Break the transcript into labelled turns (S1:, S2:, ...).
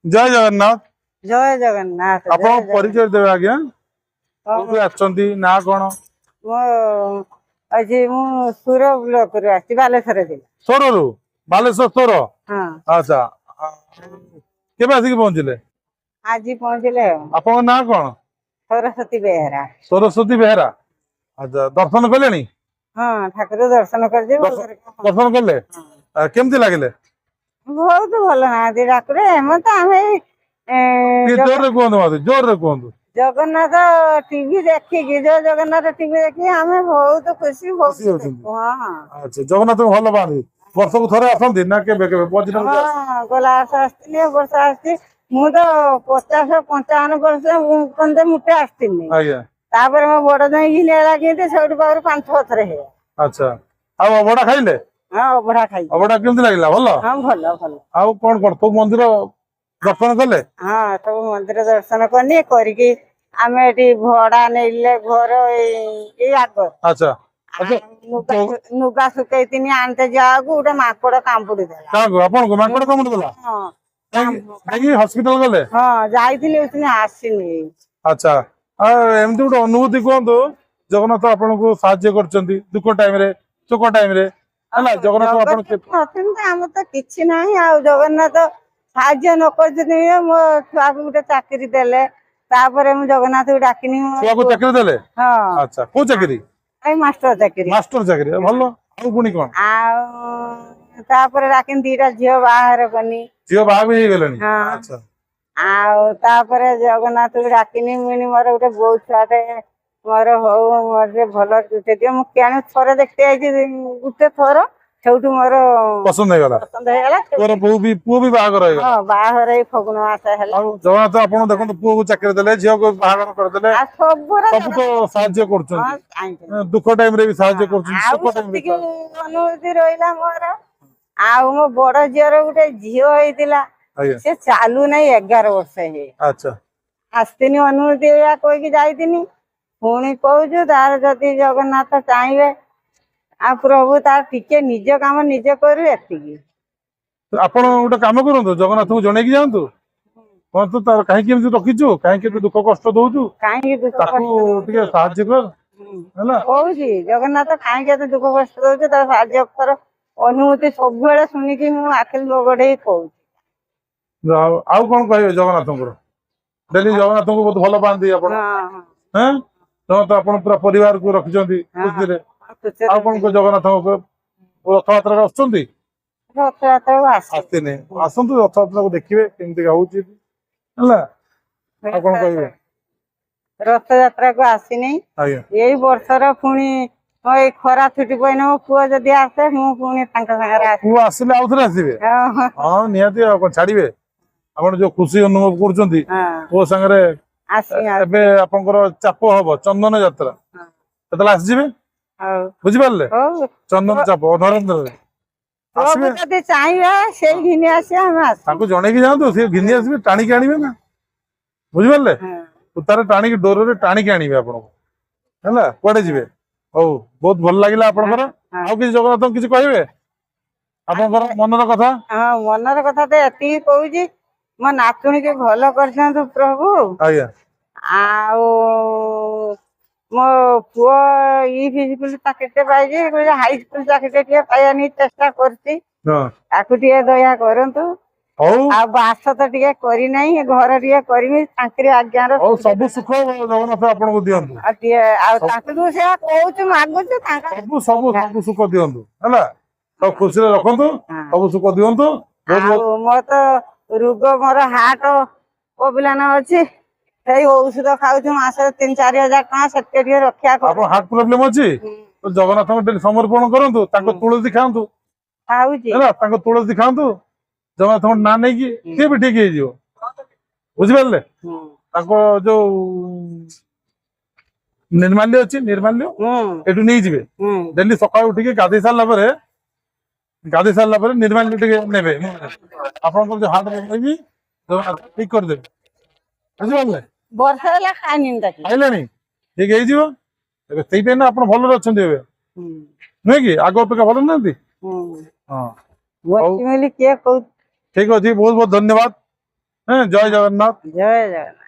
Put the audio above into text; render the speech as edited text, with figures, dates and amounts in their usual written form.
S1: जय जगन्नाथ।
S2: जय जगन्नाथ।
S1: आप परिचय देवे आज्ञा ना कौन
S2: आज मु सुर ब्लॉक रे आसी बालेश्वर जिला
S1: सोरु बालेश्वर सोर।
S2: हाँ
S1: अच्छा केबे आसिक पहुंचले?
S2: आज पहुंचले।
S1: आप ना कौन?
S2: सरस्वती बेहरा।
S1: सरस्वती बेहरा। अच्छा दर्शन कले?
S2: हाँ ठाकुर दर्शन कर
S1: दर्शन कले केमती लगे?
S2: बहुत भल ना ठाकुर एम तो आम
S1: जोर रे कहतु मत जोर रे कहतु।
S2: जगन्नाथ टीवी देखिकी जो जगन्नाथ टीवी देखी आम बहुत खुशी हाँ।
S1: अच्छा जगन्नाथ को भल पाती वर्ष को थरे आसती ना के
S2: हाँ गला आसती वर्ष आसती मु तो 50-55 वर्ष पंदे मुटे आसती तापर मो बड़ जाई घिनेला किंते सेउठ पावर 5-6 थरे हे।
S1: अच्छा आ अबडा खाइले?
S2: हां अबडा खाइ।
S1: अबडा केमती लागला? भलो
S2: हां भलो भलो।
S1: आ कोन कोन तो मंदिर दर्शन कले?
S2: हां सब मंदिर दर्शन करनी करिके आमे एटी भड़ा नेले घर ए आगर।
S1: अच्छा
S2: नुगा सुकैतिनी आनते जागु उडा माकड़ कांपुडी देला।
S1: कागो आपन को माकड़ कांपुडी देला?
S2: हां
S1: काई हॉस्पिटल गले?
S2: हां जाईथिनी उतनी आसीनी।
S1: अच्छा एमती गोटे अनुभूति कहतु जगन्नाथ आपन को साहाय्य करचंदी दुख टाइम रे सुख टाइम रे हला जगन्नाथ आपन के
S2: हम तो किछि नाही आ जगन्नाथ साहाय्य न करथिनी मो छुआ को गुटे चाकरी देले तापरे मु जगन्नाथ को डाकिनी
S1: छुआ को चाकरी देले?
S2: हां
S1: अच्छा को चाकरी?
S2: ए मास्टर चाकरी।
S1: मास्टर चाकरी भलो आ पुनी कोन
S2: आ तापरे डाकिन दीटा झियो बाहर कनी
S1: झियो बाहा भी हे गेलनी। अच्छा
S2: आ तापरे जगन्नाथ को डाकिनी मुनी मोर गुटे बौ छुआटे मोर हो मोर भल गुटे दियो मु केने थोरे देखते आइछि गुटे थोर सेउठु मोर
S1: पसंद हे गेला तोर पुओ भी बाहागर हे गेला?
S2: हां बाहर ए फगुण मास हेला।
S1: आ जगन्नाथ आपन देखन पुओ को चाकरी देले झियो को बाहागर कर देले
S2: आ
S1: सब तो साहाय्य करचंदी दुख टाइम रे भी साहाय्य करचंदी सुख टाइम रे
S2: अनुमति रहिला मोर आ मो बड़ झियर गुटे झियो हेतिला से चालू नहीं 11 वर्ष हे।
S1: अच्छा
S2: आस्तिनी अनुमति या कोई की जाइतिनी पुणी कहूछु तार जदि जगन्नाथ चाहिए आ प्रभु तार टिके निज काम निजे करू एतिकी।
S1: आपण गोटे काम करंतु जगन्नाथ को जणे की जानतु कोन तो तार काहे केमति रखिछु काहे के दुख कष्ट दोछु
S2: काहे दुख
S1: ताको टिके साहाय्य कर हैला
S2: कहूछि जगन्नाथ काहे के दुख कष्ट दोछु तार साहाय्य कर अनुमति सब बेले सुनी कि मु आखिल बगडे कहूछि।
S1: आउ कोन कहबे जगन्नाथ को डेली जगन्नाथ को बहुत भलो पांदी आपण
S2: हां
S1: हैं तो आपण पूरा परिवार को रखिजंदी खुशी रे आ कोन को जगन्नाथ को रथयात्रा रे आछंती
S2: रथयात्रा
S1: आस्ते ने आसंतु रथयात्रा को देखिबे केमति होउची हला आ कोन कहबे
S2: रथयात्रा को आसीनी
S1: आज्ञा
S2: यही वर्षर पुणी ए खरा छुट्टी पइन मो पुओ जदि आसे मु पुणी तांका संगे आसे
S1: पुओ आसिले आउथरे आसीबे? हां निहाती आ कोन छाडीबे आपण जो खुशी अनुभव करचंती पुओ संगे
S2: आसी
S1: एबे आपनकर चाप हबो चंदन यात्रा केतला आसी जिबे बुझि पारले चंदन चाप नरेंद्र रे
S2: आसीबे जदि चाहिए से घिनी आसे हम आसे
S1: ताको जणे की जांतु से घिनी आसीबे टाणी के आनीबे ना बुझि पारले उतारे टाणी के डोर रे टाणी के आनीबे आपण हैला कोडे जिबे ओ बहुत भल लागिला आपनकर आ कि जगन्नाथ किछ कहबे आपनकर मनर कथा?
S2: हां मनर कथा ते एती कहूजी मो नातुणी के भलो करछंतु प्रभु
S1: आज्ञा
S2: आउ मो पुओ ई फिजिकल चाकरी पाइजे कोइ हाई स्कूल चाकरी पाइयानी चेष्टा करछि
S1: हां
S2: ताकु टिए दया करंतु
S1: हौ
S2: आ बास तो टिए करी नाही घर टिए करमी तांकरी आज्ञा रो
S1: हौ सब सुख जगन्नाथ आपन को दियंतु
S2: आ टिए आ ताकु से कहूछु मागुछु तांका
S1: सब सब सब सुख दियंतु हैला सब खुशी रे रखंतु सब सुख दियंतु
S2: आ मो तो रोग मोर हार्ट प्रोब्लेम अछि सेई औषध खाउछु मास 3-4 हजार टका सेते टिए रक्षा कर
S1: आपन हार्ट प्रॉब्लम अछि तो जगन्नाथ को डेली समर्पण करंतु ताको तुलसी खांतु
S2: खाउछि
S1: हैला ताको तुलसी खांतु जगन्नाथ को ना नै कि के भी ठीक हे जियो बुझि पारले ताको जो निर्माल्य अछि निर्माल्य एटु नै जिबे डेली सकाळ उठी के गाधी सारला परे निर्माल्य टिके नेबे आपन को जो हार्ट प्रॉब्लम भी ठीक कर देबे बुझि पारले
S2: वर्षा होला खानी ताकि
S1: आइलानी ठीक हे जियो एबे सेई टाइम आपन भलो रहछन्ती एबे नै कि आगो पे भलो नथि हां
S2: वोटी मिली के कहू
S1: ठीक अछि बहुत बहुत धन्यवाद হ্যাঁ, জয় জগন্নাথ।
S2: জয় জগন্নাথ।